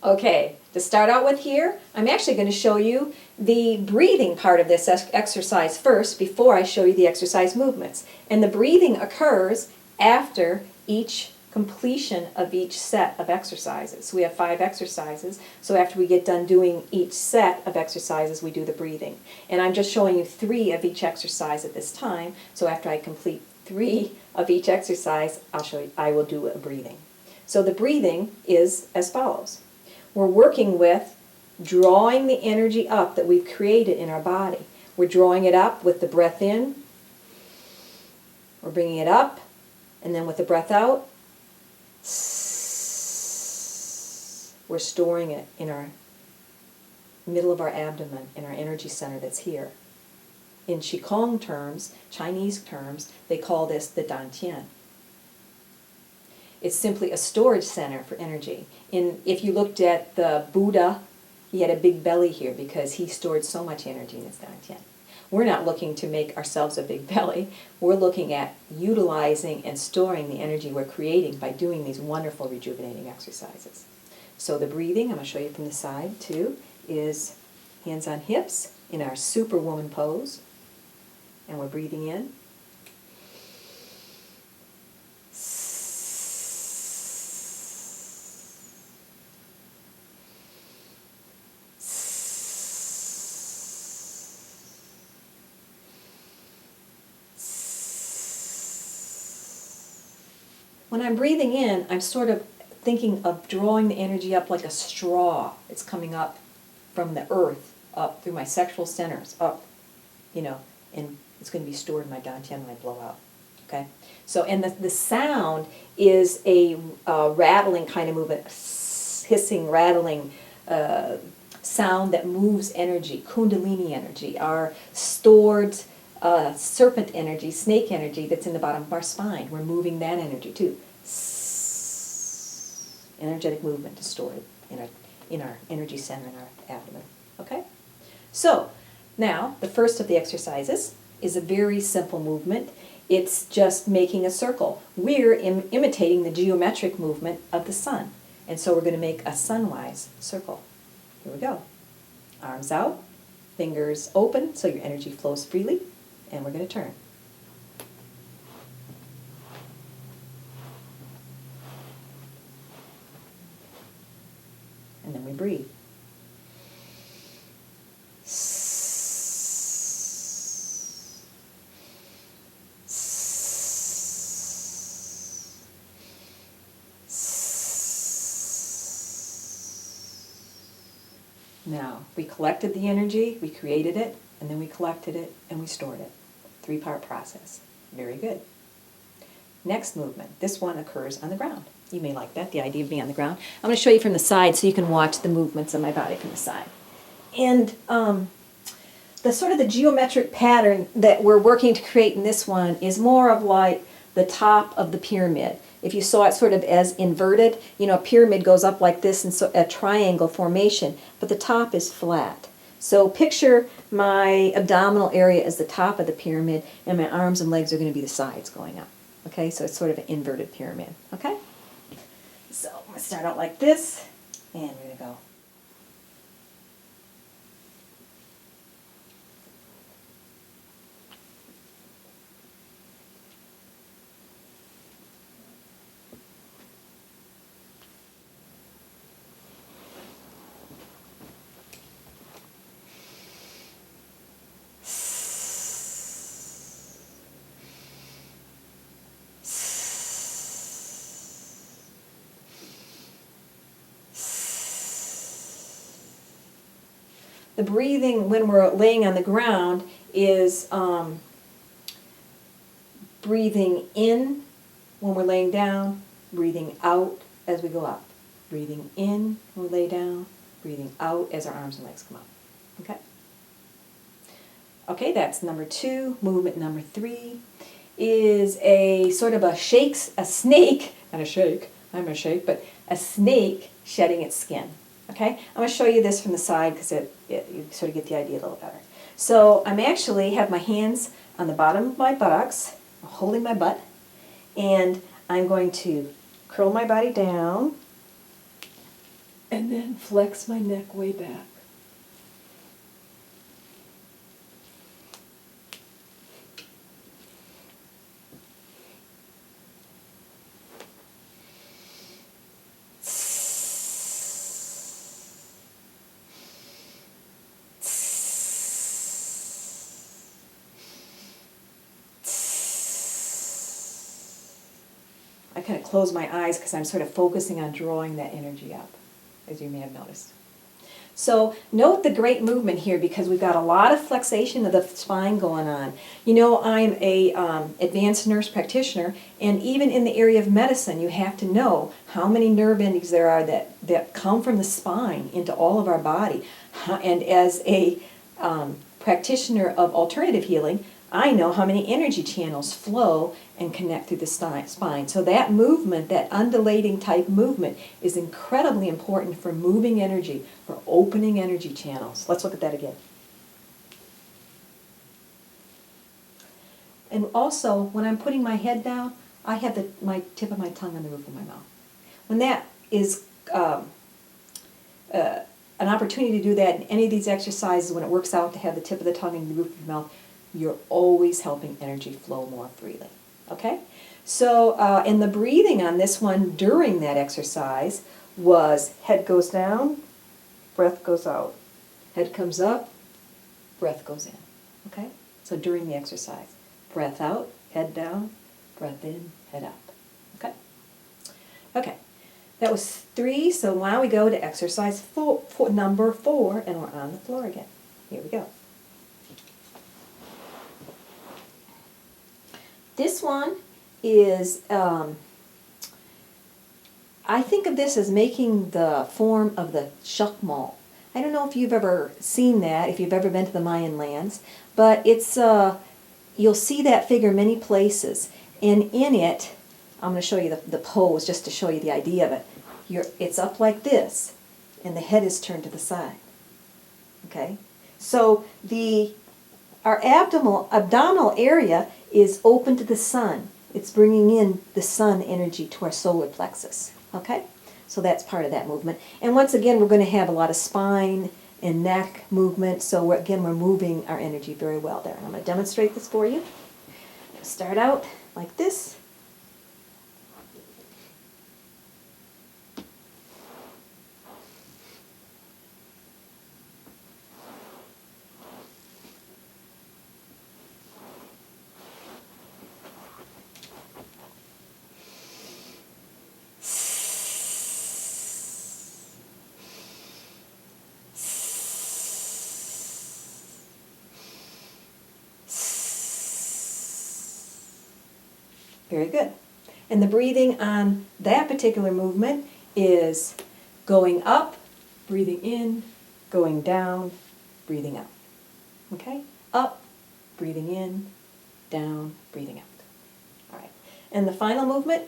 Okay, to start out with here, I'm actually going to show you the breathing part of this exercise first before I show you the exercise movements. And the breathing occurs after each completion of each set of exercises. So we have 5 exercises, so after we get done doing each set of exercises, we do the breathing. And I'm just showing you 3 of each exercise at this time, so after I complete 3 of each exercise, I will do a breathing. So the breathing is as follows. We're working with drawing the energy up that we've created in our body. We're drawing it up with the breath in. We're bringing it up, and then with the breath out, we're storing it in our middle of our abdomen, in our energy center that's here. In Qigong terms, Chinese terms, they call this the Dantian. It's simply a storage center for energy. If you looked at the Buddha, he had a big belly here because he stored so much energy in his dantian. We're not looking to make ourselves a big belly. We're looking at utilizing and storing the energy we're creating by doing these wonderful rejuvenating exercises. So the breathing, I'm going to show you from the side too, is hands on hips in our Superwoman pose. And we're breathing in. When I'm breathing in, I'm sort of thinking of drawing the energy up like a straw. It's coming up from the earth, up through my sexual centers, up, and it's going to be stored in my dantian when I blow out. Okay? So, and the sound is a rattling kind of movement, hissing, rattling sound that moves energy, kundalini energy, our stored serpent energy, snake energy that's in the bottom of our spine. We're moving that energy too. Energetic movement to store it in our energy center in our abdomen. Okay? So, now, the first of the exercises is a very simple movement. It's just making a circle. We're imitating the geometric movement of the sun. And so we're going to make a sunwise circle. Here we go. Arms out, fingers open so your energy flows freely. And we're going to turn. And then we breathe. Now, we collected the energy, we created it, and then we collected it, and we stored it. 3-part process. Very good. Next movement. This one occurs on the ground. You may like that, the idea of being on the ground. I'm going to show you from the side so you can watch the movements of my body from the side. And the sort of the geometric pattern that we're working to create in this one is more of like the top of the pyramid. If you saw it sort of as inverted, a pyramid goes up like this in a triangle formation, but the top is flat. So picture my abdominal area as the top of the pyramid, and my arms and legs are going to be the sides going up. Okay, so it's sort of an inverted pyramid. Okay? So I'm going to start out like this, and we're going to go. The breathing when we're laying on the ground is breathing in when we're laying down, breathing out as we go up. Breathing in when we lay down, breathing out as our arms and legs come up. Okay? Okay, that's number 2. Movement number 3 is a sort of a snake, not a shake, I'm a shake, but a snake shedding its skin. Okay, I'm going to show you this from the side because you sort of get the idea a little better. So I'm actually have my hands on the bottom of my buttocks, holding my butt, and I'm going to curl my body down And then flex my neck way back. I kind of close my eyes because I'm sort of focusing on drawing that energy up, as you may have noticed. So note the great movement here because we've got a lot of flexation of the spine going on. You know, I'm a advanced nurse practitioner, and even in the area of medicine, you have to know how many nerve endings there are that come from the spine into all of our body. And as a practitioner of alternative healing, I know how many energy channels flow and connect through the spine. So that movement, that undulating type movement, is incredibly important for moving energy, for opening energy channels. Let's look at that again. And also, when I'm putting my head down, I have my tip of my tongue on the roof of my mouth. When that is an opportunity to do that in any of these exercises, when it works out to have the tip of the tongue in the roof of your mouth, you're always helping energy flow more freely. Okay? So, and the breathing on this one during that exercise was head goes down, breath goes out. Head comes up, breath goes in. Okay? So during the exercise, breath out, head down, breath in, head up. Okay? Okay. That was 3, so now we go to exercise number 4, and we're on the floor again. Here we go. This one is, I think of this as making the form of the shakmal. I don't know if you've ever seen that, if you've ever been to the Mayan lands, but it's, you'll see that figure many places. And in it, I'm going to show you the pose just to show you the idea of it. It's up like this, and the head is turned to the side. Okay? So our abdominal area is open to the sun. It's bringing in the sun energy to our solar plexus. Okay? So that's part of that movement. And once again, we're going to have a lot of spine and neck movement. So again, we're moving our energy very well there. And I'm going to demonstrate this for you. Start out like this. Very good. And the breathing on that particular movement is going up, breathing in, going down, breathing out. Okay? Up, breathing in, down, breathing out. All right. And the final movement,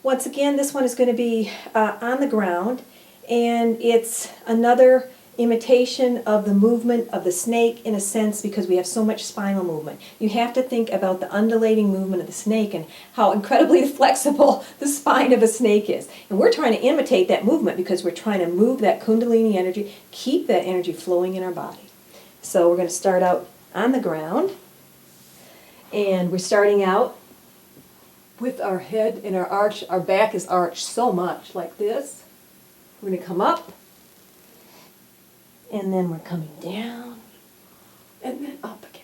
once again, this one is going to be on the ground, and it's another imitation of the movement of the snake in a sense because we have so much spinal movement. You have to think about the undulating movement of the snake and how incredibly flexible the spine of a snake is. And we're trying to imitate that movement because we're trying to move that kundalini energy, keep that energy flowing in our body. So we're going to start out on the ground, and we're starting out with our head and our back is arched so much like this. We're going to come up, and then we're coming down, and then up again.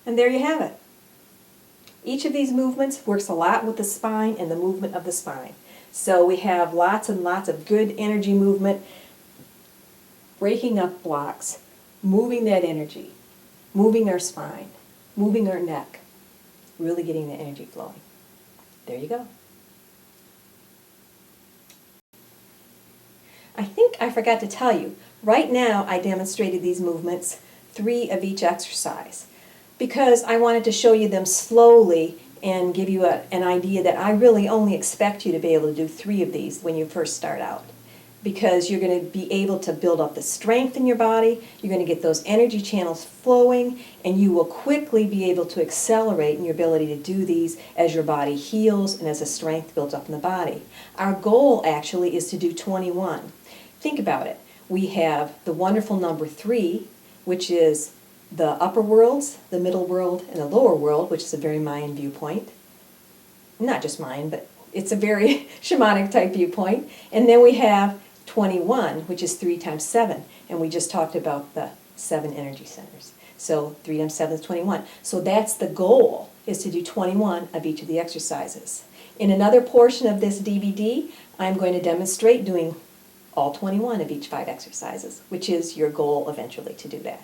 And there you have it. Each of these movements works a lot with the spine and the movement of the spine. So we have lots and lots of good energy movement, breaking up blocks, moving that energy, moving our spine, moving our neck, really getting the energy flowing. There you go. think I forgot to tell you, right now I demonstrated these movements, 3 of each exercise, because I wanted to show you them slowly and give you an idea that I really only expect you to be able to do 3 of these when you first start out. Because you're going to be able to build up the strength in your body, you're going to get those energy channels flowing, and you will quickly be able to accelerate in your ability to do these as your body heals and as the strength builds up in the body. Our goal actually is to do 21. Think about it. We have the wonderful number 3, which is the upper worlds, the middle world, and the lower world, which is a very Mayan viewpoint. Not just Mayan, but it's a very shamanic type viewpoint. And then we have 21, which is 3 times 7, and we just talked about the 7 energy centers. So 3 times 7 is 21. So that's the goal, is to do 21 of each of the exercises. In another portion of this DVD, I'm going to demonstrate doing all 21 of each 5 exercises, which is your goal eventually to do that.